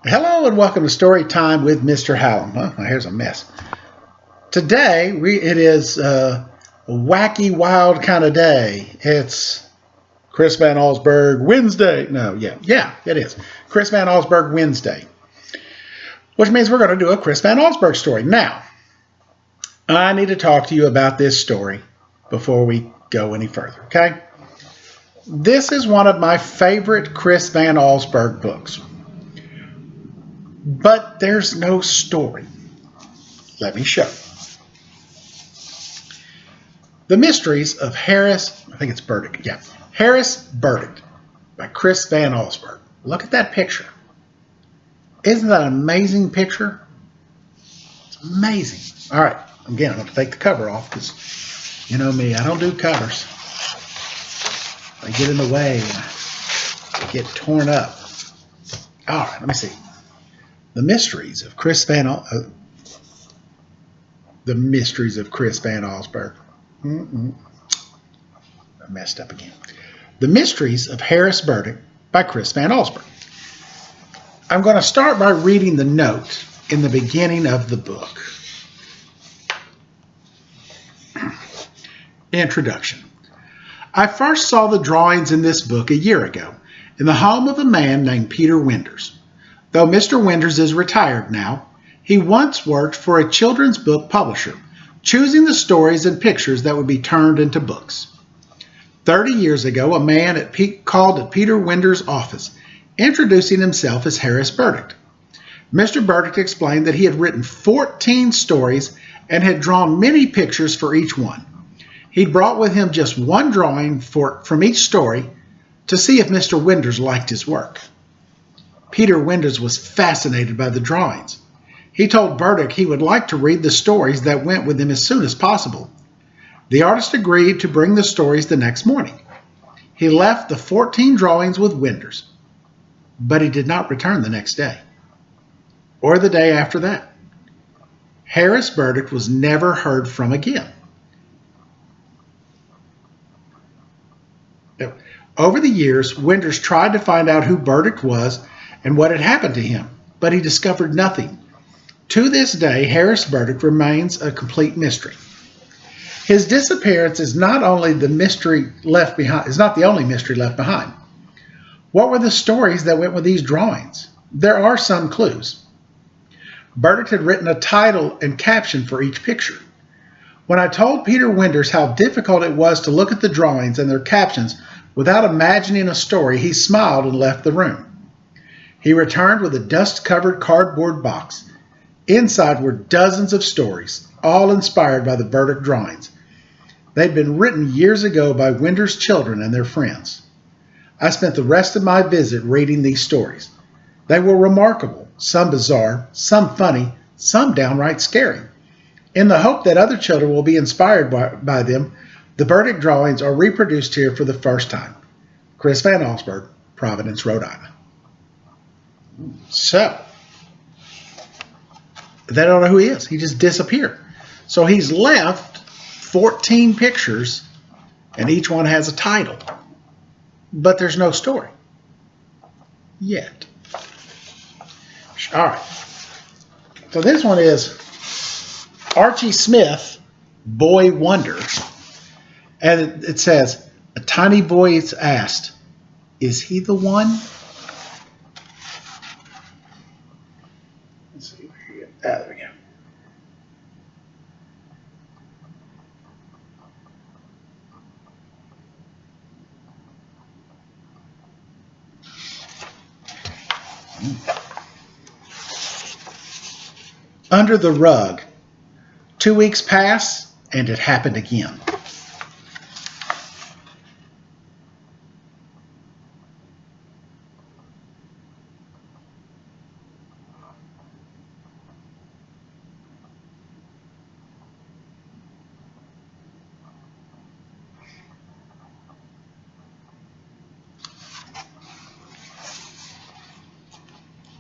Hello and welcome to Story Time with Mr. Hallum. Well, here's a mess. Today, it is a wacky, wild kind of day. It's Chris Van Allsburg Wednesday. It is. Chris Van Allsburg Wednesday. Which means we're going to do a Chris Van Allsburg story. Now, I need to talk to you about this story before we go any further, okay? This is one of my favorite Chris Van Allsburg books. But there's no story. Let me show. The Mysteries of Harris, I think it's Burdick, yeah. Harris Burdick by Chris Van Allsburg. Look at that picture. Isn't that an amazing picture? It's amazing. All right, again, I'm going to take the cover off because you know me, I don't do covers. They get in the way and I get torn up. All right, let me see. The Mysteries of Chris Van Allsburg. I messed up again. The Mysteries of Harris Burdick by Chris Van Allsburg. I'm going to start by reading the note in the beginning of the book. Introduction. I first saw the drawings in this book a year ago in the home of a man named Peter Winders. Though Mr. Winders is retired now, he once worked for a children's book publisher, choosing the stories and pictures that would be turned into books. 30 years ago, a man called at Peter Winders' office, introducing himself as Harris Burdick. Mr. Burdick explained that he had written 14 stories and had drawn many pictures for each one. He'd brought with him just one drawing from each story to see if Mr. Winders liked his work. Peter Winders was fascinated by the drawings. He told Burdick he would like to read the stories that went with him as soon as possible. The artist agreed to bring the stories the next morning. He left the 14 drawings with Winders, but he did not return the next day, or the day after that. Harris Burdick was never heard from again. Over the years, Winders tried to find out who Burdick was and what had happened to him, but he discovered nothing. To this day, Harris Burdick remains a complete mystery. His disappearance is not the only mystery left behind. What were the stories that went with these drawings? There are some clues. Burdick had written a title and caption for each picture. When I told Peter Winders how difficult it was to look at the drawings and their captions without imagining a story, he smiled and left the room. He returned with a dust-covered cardboard box. Inside were dozens of stories, all inspired by the Burdick drawings. They'd been written years ago by Winders' children and their friends. I spent the rest of my visit reading these stories. They were remarkable, some bizarre, some funny, some downright scary. In the hope that other children will be inspired by them, the Burdick drawings are reproduced here for the first time. Chris Van Allsburg, Providence, Rhode Island. So, they don't know who he is. He just disappeared. So he's left 14 pictures, and each one has a title. But there's no story. Yet. All right. So this one is Archie Smith, Boy Wonder. And it says, a tiny boy is asked, is he the one? Let's see where you get. There we go. Under the rug. 2 weeks pass, and it happened again.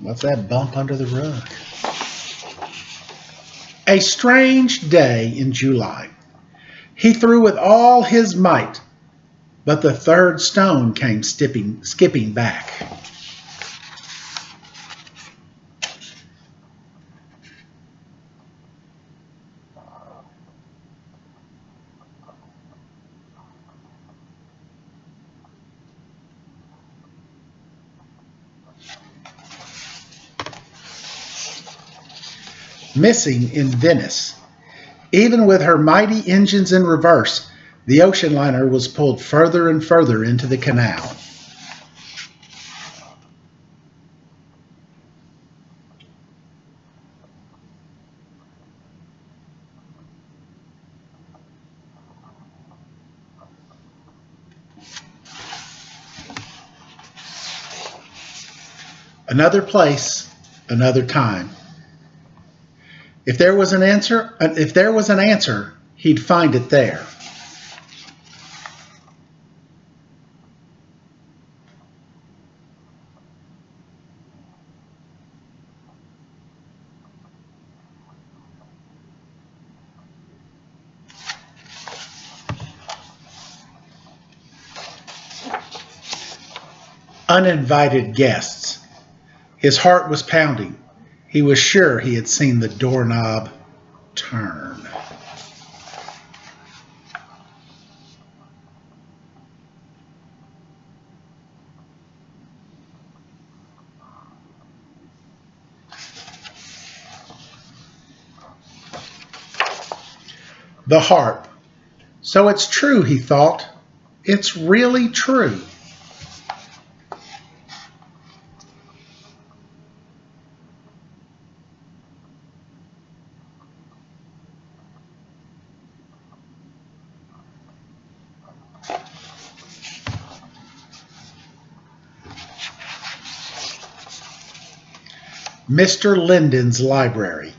What's that bump under the rug? A strange day in July. He threw with all his might, but the third stone came skipping back. Missing in Venice. Even with her mighty engines in reverse, the ocean liner was pulled further and further into the canal. Another place, another time. If there was an answer, he'd find it there. Uninvited guests. His heart was pounding. He was sure he had seen the doorknob turn. The harp. So it's true, he thought. It's really true. Mr. Linden's library.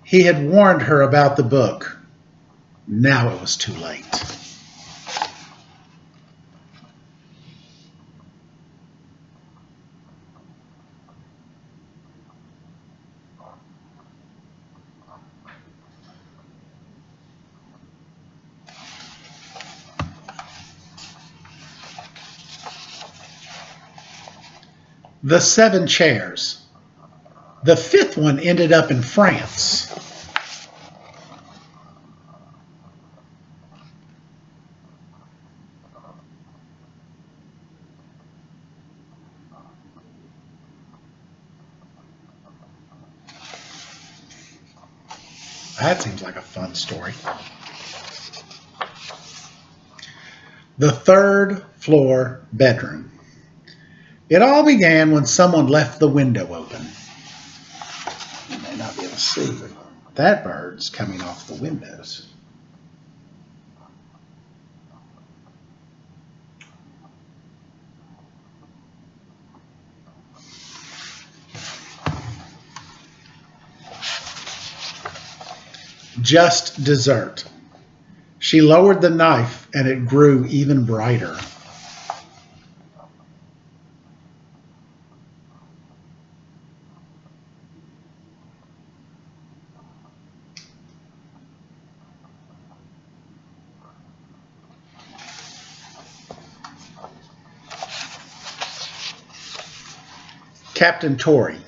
He had warned her about the book. Now it was too late. The 7 chairs. The 5th one ended up in France. That seems like a fun story. The 3rd floor bedroom. It all began when someone left the window open. You may not be able to see, but that bird's coming off the windows. Just dessert. She lowered the knife and it grew even brighter. Captain Torrey.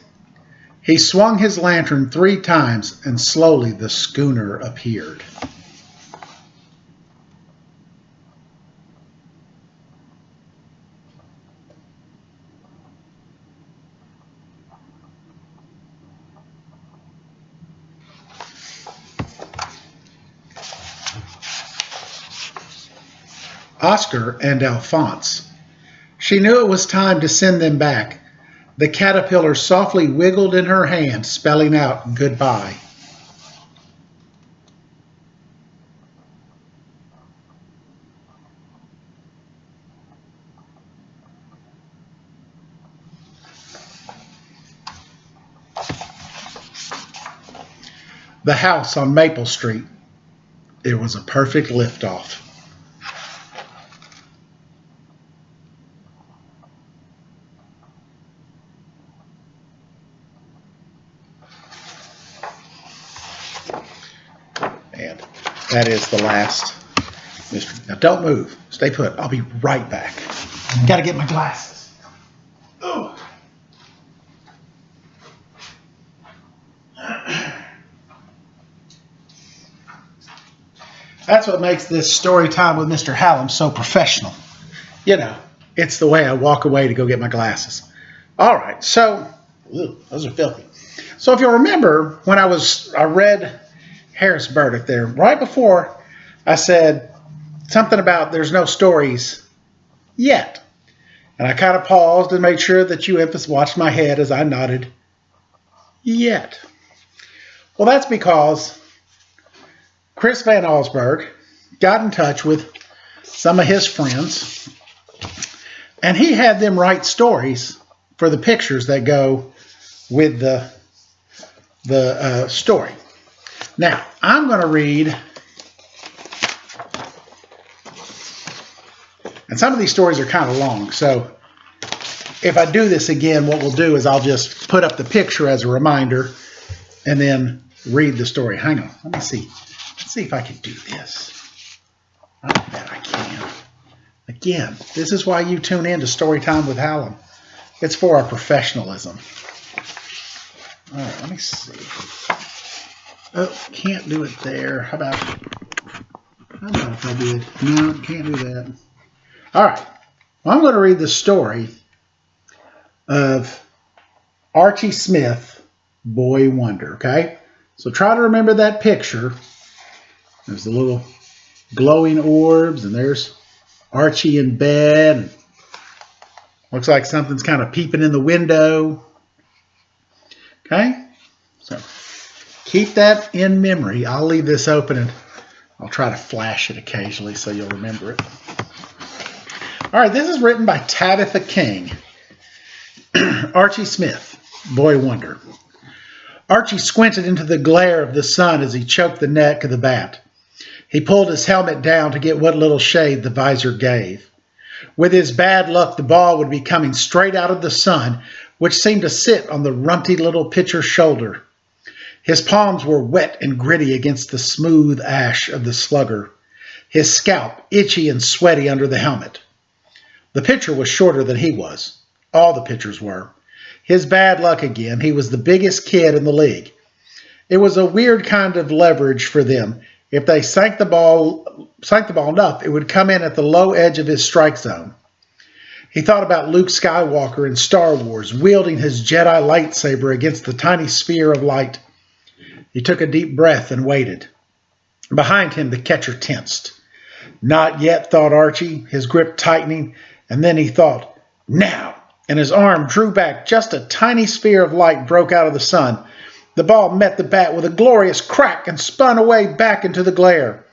He swung his lantern 3 times and slowly the schooner appeared. Oscar and Alphonse. She knew it was time to send them back. The caterpillar softly wiggled in her hand, spelling out goodbye. The house on Maple Street. It was a perfect liftoff. And that is the last mystery. Now don't move. Stay put. I'll be right back. Got to get my glasses. Oh. That's what makes this story time with Mr. Hallum so professional. You know, it's the way I walk away to go get my glasses. All right, so those are filthy. So if you remember when I read Harris Burdick there, right before I said something about there's no stories yet. And I kind of paused and made sure that you watched my head as I nodded, yet. Well, that's because Chris Van Allsburg got in touch with some of his friends, and he had them write stories for the pictures that go with the story. Now, I'm going to read, and some of these stories are kind of long, so if I do this again, what we'll do is I'll just put up the picture as a reminder and then read the story. Hang on, let me see. Let's see if I can do this. I bet I can. Again, this is why you tune in to Storytime with Hallum. It's for our professionalism. All right, let me see. Oh, can't do it there. How about if I did? No, can't do that. All right. Well, I'm going to read the story of Archie Smith, Boy Wonder, okay? So try to remember that picture. There's the little glowing orbs, and there's Archie in bed. Looks like something's kind of peeping in the window. Okay? So keep that in memory. I'll leave this open and I'll try to flash it occasionally so you'll remember it. All right, this is written by Tabitha King. Archie Smith, Boy Wonder. Archie squinted into the glare of the sun as he choked the neck of the bat. He pulled his helmet down to get what little shade the visor gave. With his bad luck, the ball would be coming straight out of the sun, which seemed to sit on the runty little pitcher's shoulder. His palms were wet and gritty against the smooth ash of the slugger, his scalp itchy and sweaty under the helmet. The pitcher was shorter than he was. All the pitchers were. His bad luck again, he was the biggest kid in the league. It was a weird kind of leverage for them. If they sank the ball enough, it would come in at the low edge of his strike zone. He thought about Luke Skywalker in Star Wars, wielding his Jedi lightsaber against the tiny sphere of light. He took a deep breath and waited. Behind him, the catcher tensed. Not yet, thought Archie, his grip tightening, and then he thought, now, and his arm drew back. Just a tiny sphere of light broke out of the sun. The ball met the bat with a glorious crack and spun away back into the glare.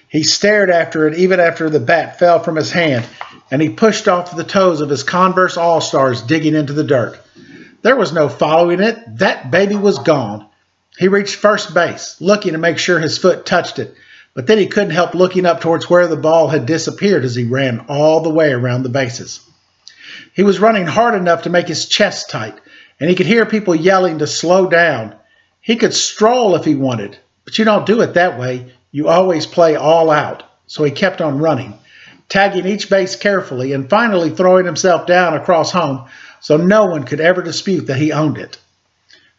He stared after it even after the bat fell from his hand, and he pushed off the toes of his Converse All-Stars digging into the dirt. There was no following it. That baby was gone. He reached first base, looking to make sure his foot touched it, but then he couldn't help looking up towards where the ball had disappeared as he ran all the way around the bases. He was running hard enough to make his chest tight, and he could hear people yelling to slow down. He could stroll if he wanted, but you don't do it that way. You always play all out. So he kept on running, tagging each base carefully and finally throwing himself down across home so no one could ever dispute that he owned it.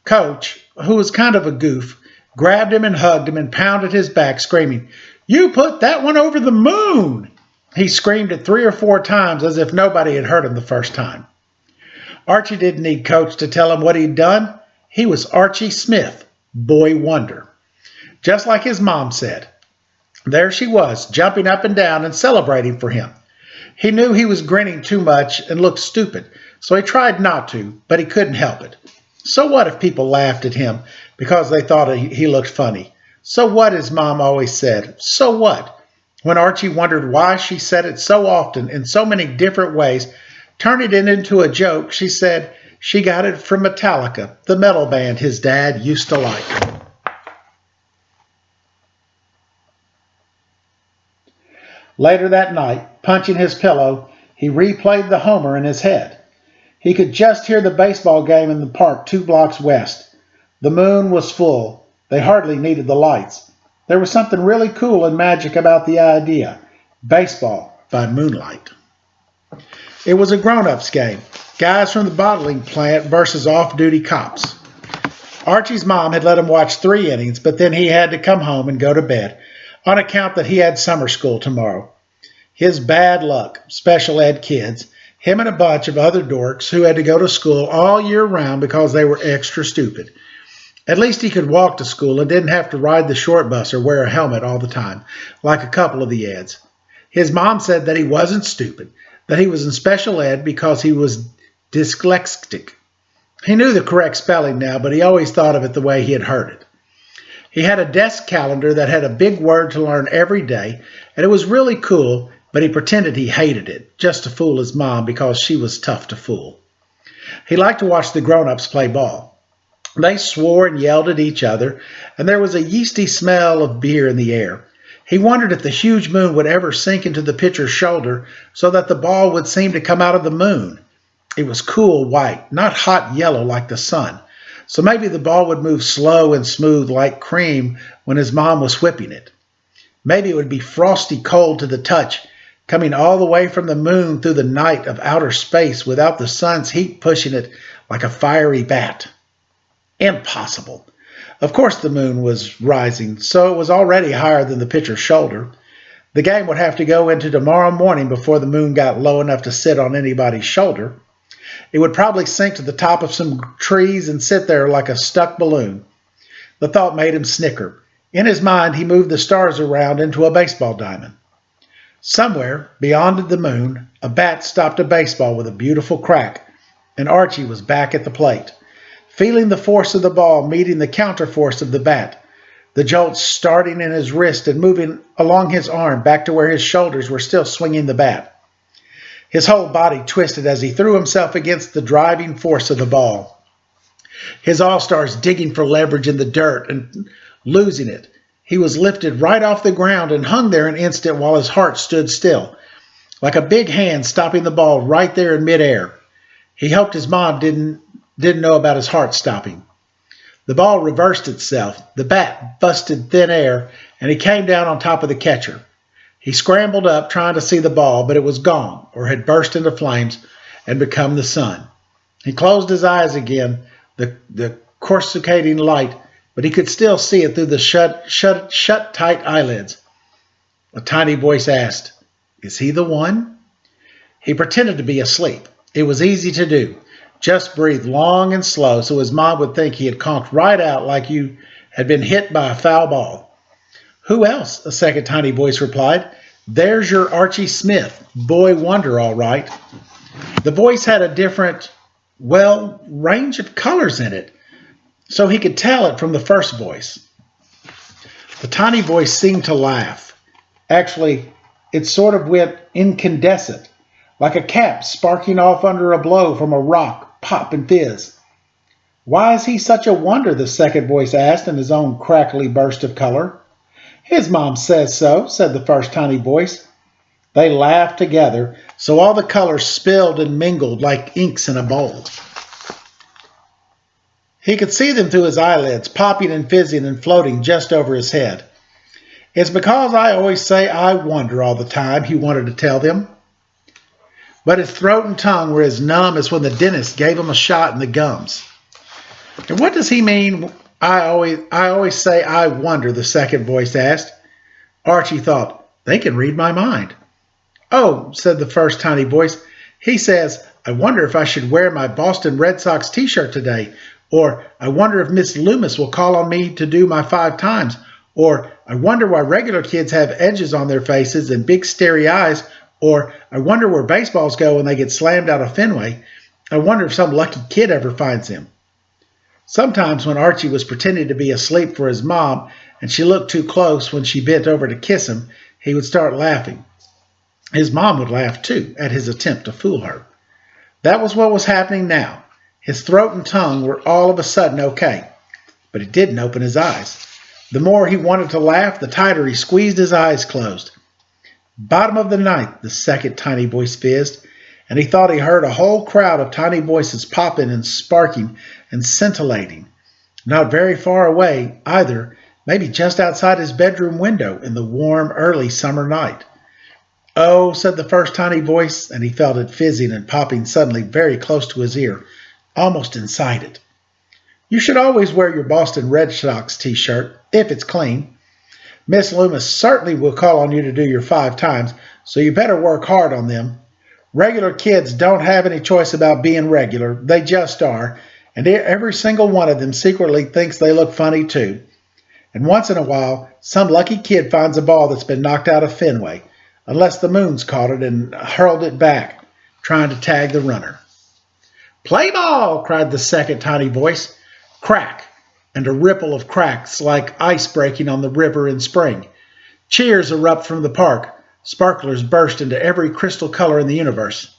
Coach, who was kind of a goof, grabbed him and hugged him and pounded his back, screaming, "You put that one over the moon!" He screamed it 3 or 4 times as if nobody had heard him the first time. Archie didn't need Coach to tell him what he'd done. He was Archie Smith, Boy Wonder. Just like his mom said. There she was, jumping up and down and celebrating for him. He knew he was grinning too much and looked stupid, so he tried not to, but he couldn't help it. So what if people laughed at him because they thought he looked funny? So what, his mom always said. So what? When Archie wondered why she said it so often in so many different ways, turning it into a joke, she said she got it from Metallica, the metal band his dad used to like. Later that night, punching his pillow, he replayed the homer in his head. He could just hear the baseball game in the park 2 blocks west. The moon was full. They hardly needed the lights. There was something really cool and magic about the idea. Baseball by moonlight. It was a grown-ups game. Guys from the bottling plant versus off-duty cops. Archie's mom had let him watch 3 innings, but then he had to come home and go to bed on account that he had summer school tomorrow. His bad luck, special ed kids. him and a bunch of other dorks who had to go to school all year round because they were extra stupid. At least he could walk to school and didn't have to ride the short bus or wear a helmet all the time, like a couple of the Eds. His mom said that he wasn't stupid, that he was in special ed because he was dyslexic. He knew the correct spelling now, but he always thought of it the way he had heard it. He had a desk calendar that had a big word to learn every day, and it was really cool, but he pretended he hated it, just to fool his mom because she was tough to fool. He liked to watch the grown-ups play ball. They swore and yelled at each other, and there was a yeasty smell of beer in the air. He wondered if the huge moon would ever sink into the pitcher's shoulder so that the ball would seem to come out of the moon. It was cool white, not hot yellow like the sun. So maybe the ball would move slow and smooth like cream when his mom was whipping it. Maybe it would be frosty cold to the touch, coming all the way from the moon through the night of outer space without the sun's heat pushing it like a fiery bat. Impossible. Of course the moon was rising, so it was already higher than the pitcher's shoulder. The game would have to go into tomorrow morning before the moon got low enough to sit on anybody's shoulder. It would probably sink to the top of some trees and sit there like a stuck balloon. The thought made him snicker. In his mind, he moved the stars around into a baseball diamond. Somewhere, beyond the moon, a bat stopped a baseball with a beautiful crack, and Archie was back at the plate, feeling the force of the ball meeting the counterforce of the bat, the jolt starting in his wrist and moving along his arm back to where his shoulders were still swinging the bat. His whole body twisted as he threw himself against the driving force of the ball. His all-stars digging for leverage in the dirt and losing it. He was lifted right off the ground and hung there an instant while his heart stood still, like a big hand stopping the ball right there in midair. He hoped his mom didn't know about his heart stopping. The ball reversed itself. The bat busted thin air, and he came down on top of the catcher. He scrambled up trying to see the ball, but it was gone or had burst into flames and become the sun. He closed his eyes again, the coruscating light, but he could still see it through the shut tight eyelids. A tiny voice asked, "Is he the one?" He pretended to be asleep. It was easy to do. Just breathe long and slow so his mom would think he had conked right out like you had been hit by a foul ball. "Who else?" a second tiny voice replied. "There's your Archie Smith, boy wonder, all right." The voice had a different, range of colors in it, so he could tell it from the first voice. The tiny voice seemed to laugh. Actually, it sort of went incandescent, like a cap sparking off under a blow from a rock, pop and fizz. "Why is he such a wonder?" the second voice asked in his own crackly burst of color. "His mom says so," said the first tiny voice. They laughed together, so all the colors spilled and mingled like inks in a bowl. He could see them through his eyelids, popping and fizzing and floating just over his head. "It's because I always say I wonder all the time," he wanted to tell them. But his throat and tongue were as numb as when the dentist gave him a shot in the gums. "And what does he mean, I always say I wonder?" the second voice asked. Archie thought, "They can read my mind." "Oh," said the first tiny voice, "he says, I wonder if I should wear my Boston Red Sox t-shirt today, or I wonder if Miss Loomis will call on me to do my 5 times, or I wonder why regular kids have edges on their faces and big starry eyes, or I wonder where baseballs go when they get slammed out of Fenway. I wonder if some lucky kid ever finds him." Sometimes when Archie was pretending to be asleep for his mom and she looked too close when she bent over to kiss him, he would start laughing. His mom would laugh too at his attempt to fool her. That was what was happening now. His throat and tongue were all of a sudden okay, but he didn't open his eyes. The more he wanted to laugh, the tighter he squeezed his eyes closed. "Bottom of the ninth," the second tiny voice fizzed, and he thought he heard a whole crowd of tiny voices popping and sparking and scintillating. Not very far away, either, maybe just outside his bedroom window in the warm, early summer night. "Oh," said the first tiny voice, and he felt it fizzing and popping suddenly very close to his ear, almost inside it. "You should always wear your Boston Red Sox t-shirt, if it's clean. Miss Loomis certainly will call on you to do your 5 times, so you better work hard on them. Regular kids don't have any choice about being regular. They just are. And every single one of them secretly thinks they look funny too. And once in a while, some lucky kid finds a ball that's been knocked out of Fenway, unless the moon's caught it and hurled it back, trying to tag the runner. "Play ball!" cried the second tiny voice. Crack, and a ripple of cracks like ice breaking on the river in spring. Cheers erupt from the park. Sparklers burst into every crystal color in the universe.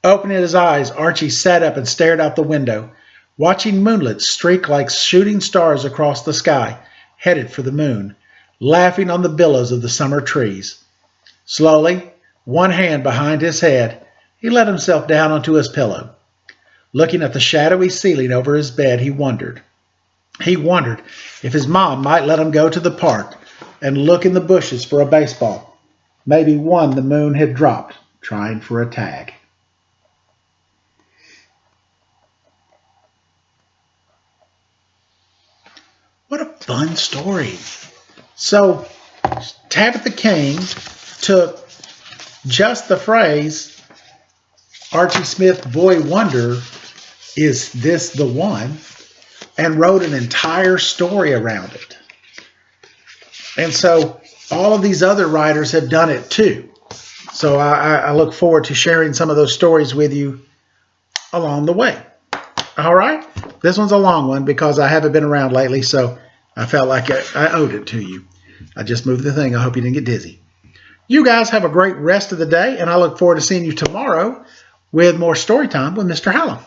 Opening his eyes, Archie sat up and stared out the window, watching moonlets streak like shooting stars across the sky, headed for the moon, laughing on the billows of the summer trees. Slowly, one hand behind his head, he let himself down onto his pillow. Looking at the shadowy ceiling over his bed, he wondered. He wondered if his mom might let him go to the park and look in the bushes for a baseball. Maybe one the moon had dropped, trying for a tag. What a fun story. So, Tabitha King took just the phrase, Archie Smith, boy wonder, is this the one? And wrote an entire story around it. And so all of these other writers have done it too. So I look forward to sharing some of those stories with you along the way. All right? This one's a long one because I haven't been around lately, so I felt like I owed it to you. I just moved the thing. I hope you didn't get dizzy. You guys have a great rest of the day, and I look forward to seeing you tomorrow with more story time with Mr. Hallum.